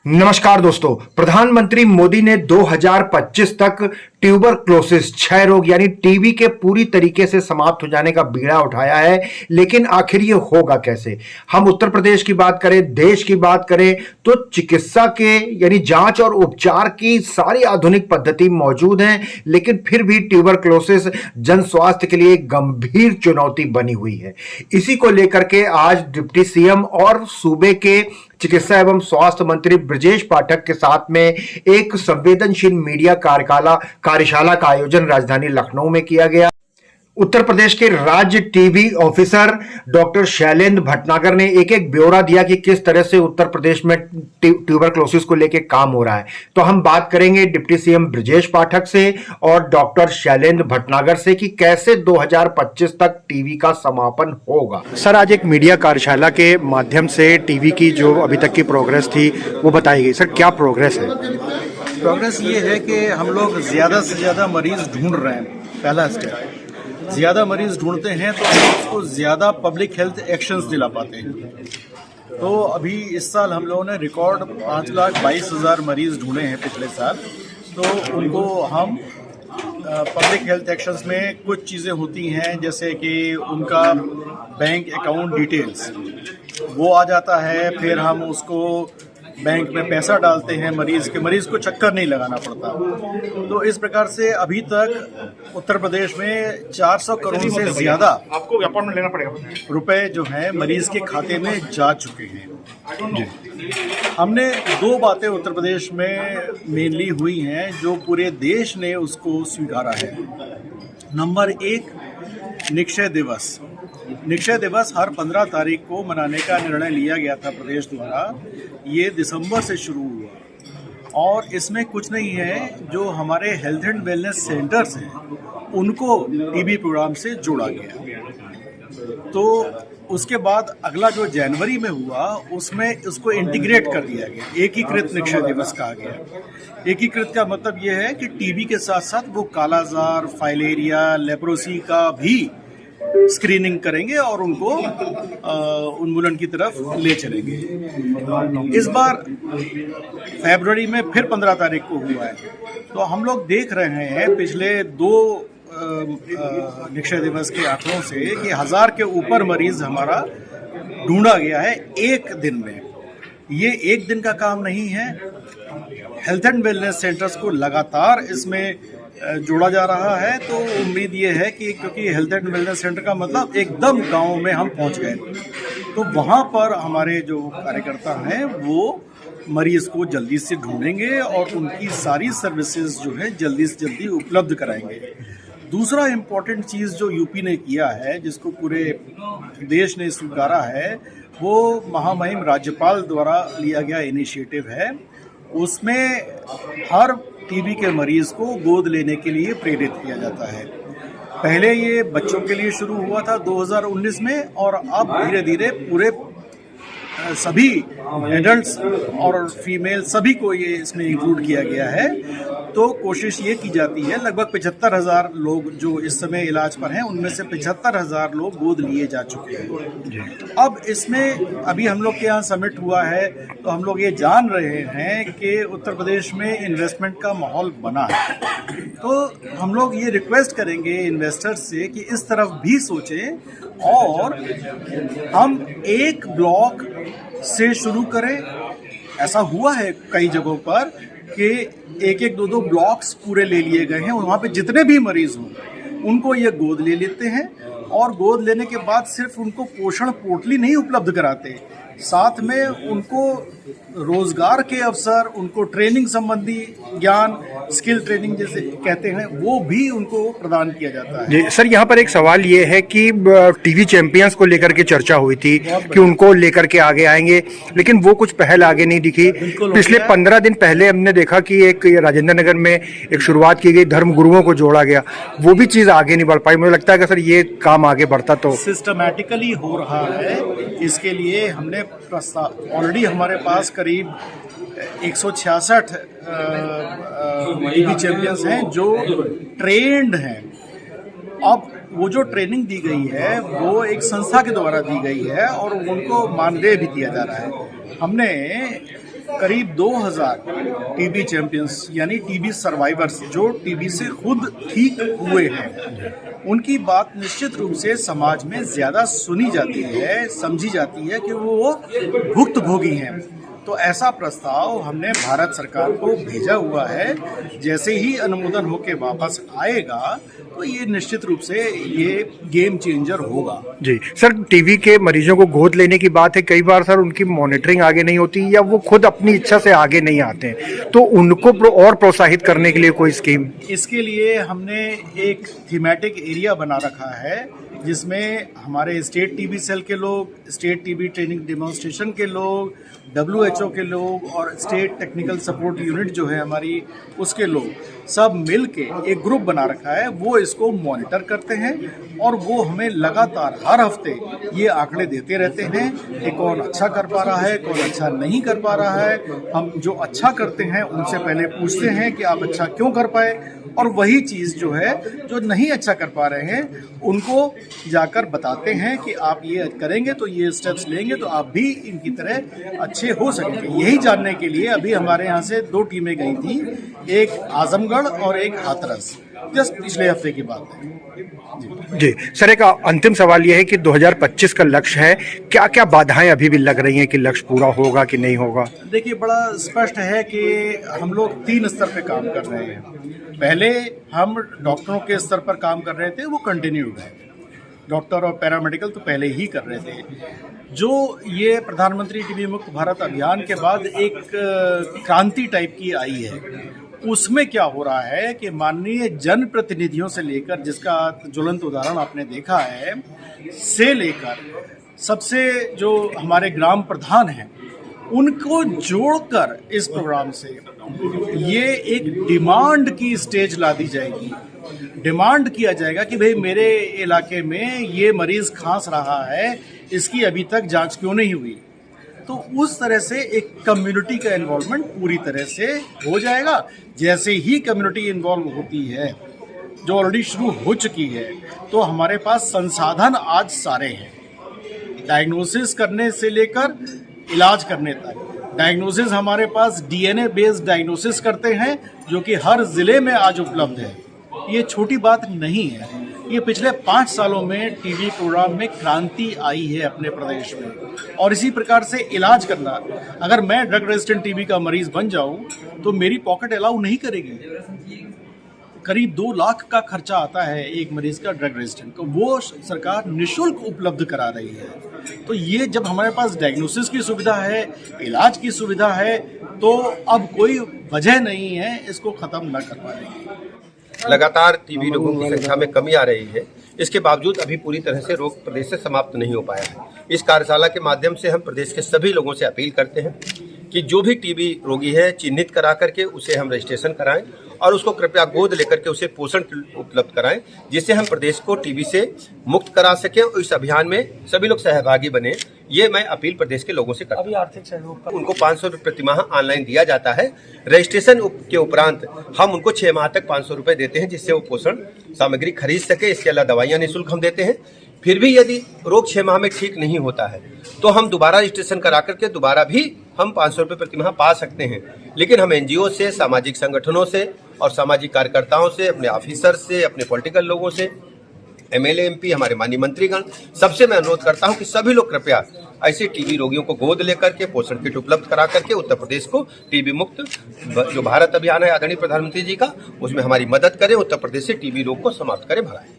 नमस्कार दोस्तों, प्रधानमंत्री मोदी ने 2025 तक ट्यूबरक्लोसिस क्षय रोग यानी टीबी के पूरी तरीके से समाप्त हो जाने का बीड़ा उठाया है। लेकिन आखिर ये होगा कैसे? हम उत्तर प्रदेश की बात करें, देश की बात करें तो चिकित्सा के यानी जांच और उपचार की सारी आधुनिक पद्धति मौजूद हैं, लेकिन फिर भी ट्यूबरक्लोसिस जन स्वास्थ्य के लिए एक गंभीर चुनौती बनी हुई है। इसी को लेकर के आज डिप्टी सीएम और सूबे के चिकित्सा एवं स्वास्थ्य मंत्री ब्रजेश पाठक के साथ में एक संवेदनशील मीडिया कार्यशाला का आयोजन राजधानी लखनऊ में किया गया। उत्तर प्रदेश के राज्य TB officer doctor Shailendra Bhatnagar ने एक एक ब्यौरा दिया कि किस तरह से उत्तर प्रदेश में ट्यूबरक्लोसिस को लेकर काम हो रहा है। तो हम बात करेंगे डिप्टी सीएम ब्रजेश पाठक से और डॉक्टर शैलेंद्र भटनागर से कि कैसे 2025 तक टीबी का समापन होगा। सर, आज एक मीडिया कार्यशाला के माध्यम से टीबी की जो अभी तक की प्रोग्रेस थी वो बताई गई। सर, क्या प्रोग्रेस है? प्रोग्रेस ये है कि हम लोग ज़्यादा से ज़्यादा मरीज ढूंढ रहे हैं। पहला स्टेप, ज़्यादा मरीज ढूंढते हैं तो उसको ज़्यादा पब्लिक हेल्थ एक्शंस दिला पाते हैं। तो अभी इस साल हम लोगों ने रिकॉर्ड 5,22,000 मरीज ढूंढे हैं पिछले साल। तो उनको हम पब्लिक हेल्थ एक्शंस में कुछ चीज़ें होती हैं, जैसे कि उनका बैंक अकाउंट डिटेल्स वो आ जाता है, फिर हम उसको बैंक में पैसा डालते हैं मरीज को चक्कर नहीं लगाना पड़ता। तो इस प्रकार से अभी तक उत्तर प्रदेश में 400 करोड़ से ज्यादा आपको अपॉइंटमेंट लेना पड़ेगा रुपए जो है मरीज के खाते में जा चुके हैं। हमने दो बातें उत्तर प्रदेश में मेनली हुई हैं जो पूरे देश ने उसको स्वीकारा है। नंबर एक, निक्षय दिवस। निक्षय दिवस हर 15 तारीख को मनाने का निर्णय लिया गया था प्रदेश द्वारा। ये दिसंबर से शुरू हुआ और इसमें कुछ नहीं है, जो हमारे हेल्थ एंड वेलनेस सेंटर्स हैं उनको टीबी प्रोग्राम से जोड़ा गया। तो उसके बाद अगला जो जनवरी में हुआ उसमें उसको इंटीग्रेट कर दिया गया, एकीकृत निक्षय दिवस कहा गया। एकीकृत का मतलब ये है कि टीबी के साथ साथ वो कालाजार, फाइलेरिया, लेप्रोसी का भी स्क्रीनिंग करेंगे और उनको उन्मूलन की तरफ ले चलेंगे। इस बार फरवरी में फिर 15 तारीख को हुआ है। तो हम लोग देख रहे हैं पिछले दो निक्षय दिवस के आंकड़ों से कि 1000 के ऊपर मरीज हमारा ढूंढा गया है एक दिन में। ये एक दिन का काम नहीं है। हेल्थ एंड वेलनेस सेंटर्स को लगातार इसमें जोड़ा जा रहा है। तो उम्मीद ये है कि क्योंकि हेल्थ एंड वेलनेस सेंटर का मतलब एकदम गांव में हम पहुंच गए, तो वहां पर हमारे जो कार्यकर्ता हैं वो मरीज को जल्दी से ढूंढेंगे और उनकी सारी सर्विसेज जो है जल्दी से जल्दी उपलब्ध कराएंगे। दूसरा इम्पोर्टेंट चीज़ जो यूपी ने किया है, जिसको पूरे देश ने स्वीकारा है, वो महामहिम राज्यपाल द्वारा लिया गया इनिशिएटिव है। उसमें हर टीबी के मरीज को गोद लेने के लिए प्रेरित किया जाता है। पहले ये बच्चों के लिए शुरू हुआ था 2019 में, और अब धीरे धीरे पूरे सभी एडल्ट्स और फीमेल सभी को ये इसमें इंक्लूड किया गया है। तो कोशिश ये की जाती है, लगभग 75,000 लोग जो इस समय इलाज पर हैं उनमें से 75,000 लोग गोद लिए जा चुके हैं। अब इसमें अभी हम लोग के यहाँ समिट हुआ है तो हम लोग ये जान रहे हैं कि उत्तर प्रदेश में इन्वेस्टमेंट का माहौल बना है। तो हम लोग ये रिक्वेस्ट करेंगे इन्वेस्टर्स से कि इस तरफ भी सोचें और हम एक ब्लॉक से शुरू करें। ऐसा हुआ है कई जगहों पर कि एक एक दो ब्लॉक्स पूरे ले लिए गए हैं, वहाँ पे जितने भी मरीज हों उनको ये गोद ले लेते हैं और गोद लेने के बाद सिर्फ उनको पोषण पोटली नहीं उपलब्ध कराते, साथ में उनको रोजगार के अवसर, उनको ट्रेनिंग संबंधी ज्ञान, स्किल ट्रेनिंग जैसे कहते हैं, वो भी उनको प्रदान किया जाता है। जी सर, यहाँ पर एक सवाल ये है कि टीवी चैंपियंस को लेकर के चर्चा हुई थी कि उनको लेकर के आगे आएंगे, लेकिन वो कुछ पहल आगे नहीं दिखी। पिछले 15 दिन पहले हमने देखा कि एक राजेंद्र नगर में एक शुरुआत की गई, धर्म गुरुओं को जोड़ा गया, वो भी चीज़ आगे नहीं बढ़ पाई। मुझे लगता है कि सर ये काम आगे बढ़ता तो सिस्टमैटिकली हो रहा है। इसके लिए हमने प्रस्ताव ऑलरेडी हमारे पास करीब 166 टीबी चैंपियंस हैं जो ट्रेंड हैं। अब वो जो ट्रेनिंग दी गई है वो एक संस्था के द्वारा दी गई है और उनको मानदेय भी दिया जा रहा है। हमने करीब 2000 टीबी चैंपियंस यानी टीबी सर्वाइवर्स जो टीबी से खुद ठीक हुए हैं, उनकी बात निश्चित रूप से समाज में ज़्यादा सुनी जाती है, समझी जाती है कि वो भुक्तभोगी हैं। तो ऐसा प्रस्ताव हमने भारत सरकार को भेजा हुआ है। जैसे ही अनुमोदन होकर वापस आएगा तो ये निश्चित रूप से ये गेम चेंजर होगा। जी सर, टीबी के मरीजों को गोद लेने की बात है, कई बार सर उनकी मॉनिटरिंग आगे नहीं होती या वो खुद अपनी इच्छा से आगे नहीं आते हैं, तो उनको और प्रोत्साहित करने के लिए कोई स्कीम? इसके लिए हमने एक थीमेटिक एरिया बना रखा है जिसमें हमारे स्टेट टीबी सेल के लोग, स्टेट टीबी ट्रेनिंग डेमोन्स्ट्रेशन के लोग, WHO के लोग और स्टेट टेक्निकल सपोर्ट यूनिट जो है हमारी, उसके लोग सब मिल के एक ग्रुप बना रखा है। वो इसको मॉनिटर करते हैं और वो हमें लगातार हर हफ्ते ये आंकड़े देते रहते हैं कि कौन अच्छा कर पा रहा है, कौन अच्छा नहीं कर पा रहा है। हम जो अच्छा करते हैं उनसे पहले पूछते हैं कि आप अच्छा क्यों कर पाए, और वही चीज़ जो है जो नहीं अच्छा कर पा रहे हैं उनको जाकर बताते हैं कि आप ये करेंगे तो ये स्टेप्स लेंगे तो आप भी इनकी तरह अच्छे हो सकेंगे। यही जानने के लिए अभी हमारे यहाँ से 2 टीमें गई थी, एक आजमगढ़ और एक हाथरस, जस्ट पिछले हफ्ते की बात है। जी सर, एक अंतिम सवाल यह है कि 2025 का लक्ष्य है, क्या क्या बाधाएं अभी भी लग रही हैं कि लक्ष्य पूरा होगा कि नहीं होगा? देखिए, बड़ा स्पष्ट है कि हम लोग 3 स्तर पे काम कर रहे हैं। पहले हम डॉक्टरों के स्तर पर काम कर रहे थे, वो कंटिन्यूड है, डॉक्टर और पैरामेडिकल तो पहले ही कर रहे थे। जो ये प्रधानमंत्री टीबी मुक्त भारत अभियान के बाद एक क्रांति टाइप की आई है, उसमें क्या हो रहा है कि माननीय जनप्रतिनिधियों से लेकर, जिसका ज्वलंत उदाहरण आपने देखा है, से लेकर सबसे जो हमारे ग्राम प्रधान हैं उनको जोड़कर इस प्रोग्राम से ये एक डिमांड की स्टेज ला दी जाएगी। डिमांड किया जाएगा कि भाई मेरे इलाके में ये मरीज खांस रहा है, इसकी अभी तक जांच क्यों नहीं हुई। तो उस तरह से एक कम्युनिटी का इन्वॉल्वमेंट पूरी तरह से हो जाएगा। जैसे ही कम्युनिटी इन्वॉल्व होती है, जो ऑलरेडी शुरू हो चुकी है, तो हमारे पास संसाधन आज सारे हैं, डायग्नोसिस करने से लेकर इलाज करने तक। डायग्नोसिस हमारे पास DNA बेस्ड डायग्नोसिस करते हैं जो कि हर जिले में आज उपलब्ध है। ये छोटी बात नहीं है। ये पिछले 5 सालों में टीबी प्रोग्राम में क्रांति आई है अपने प्रदेश में। और इसी प्रकार से इलाज करना, अगर मैं ड्रग रेजिस्टेंट टीबी का मरीज बन जाऊं तो मेरी पॉकेट अलाउ नहीं करेगी। करीब 2 लाख का खर्चा आता है एक मरीज का ड्रग रेजिस्टेंट को, वो सरकार निःशुल्क उपलब्ध करा रही है। तो ये जब हमारे पास डायग्नोसिस की सुविधा है, इलाज की सुविधा है, तो अब कोई वजह नहीं है इसको खत्म न कर पाने की। लगातार टीबी रोगों की संख्या में कमी आ रही है, इसके बावजूद अभी पूरी तरह से रोग प्रदेश से समाप्त नहीं हो पाया है। इस कार्यशाला के माध्यम से हम प्रदेश के सभी लोगों से अपील करते हैं कि जो भी टीबी रोगी है, चिन्हित करा करके उसे हम रजिस्ट्रेशन कराएं और उसको कृपया गोद लेकर के उसे पोषण उपलब्ध कराएं, जिससे हम प्रदेश को टीबी से मुक्त करा सकें और इस अभियान में सभी लोग सहभागी बने। ये मैं अपील प्रदेश के लोगों से करता हूं। अभी आर्थिक सहयोग उनको 500 रुपये प्रतिमाह ऑनलाइन दिया जाता है। रजिस्ट्रेशन के उपरांत हम उनको 6 माह तक 500 रुपये देते हैं, जिससे वो पोषण सामग्री खरीद सके। इसके अलावा दवाइयाँ निःशुल्क हम देते हैं। फिर भी यदि रोग 6 माह में ठीक नहीं होता है तो हम दोबारा रजिस्ट्रेशन करा करके दोबारा भी हम 500 रुपये प्रतिमाह पा सकते हैं। लेकिन हम NGO से, सामाजिक संगठनों से और सामाजिक कार्यकर्ताओं से, अपने ऑफिसर से, अपने पॉलिटिकल लोगों से, MLA MP, हमारे माननीय मंत्रीगण, सबसे मैं अनुरोध करता हूं कि सभी लोग कृपया ऐसे टीबी रोगियों को गोद लेकर के पोषण किट उपलब्ध करा करके उत्तर प्रदेश को टीबी मुक्त जो भारत अभियान है आदरणीय प्रधानमंत्री जी का, उसमें हमारी मदद करें, उत्तर प्रदेश से टीबी रोग को समाप्त करें, भगाएं।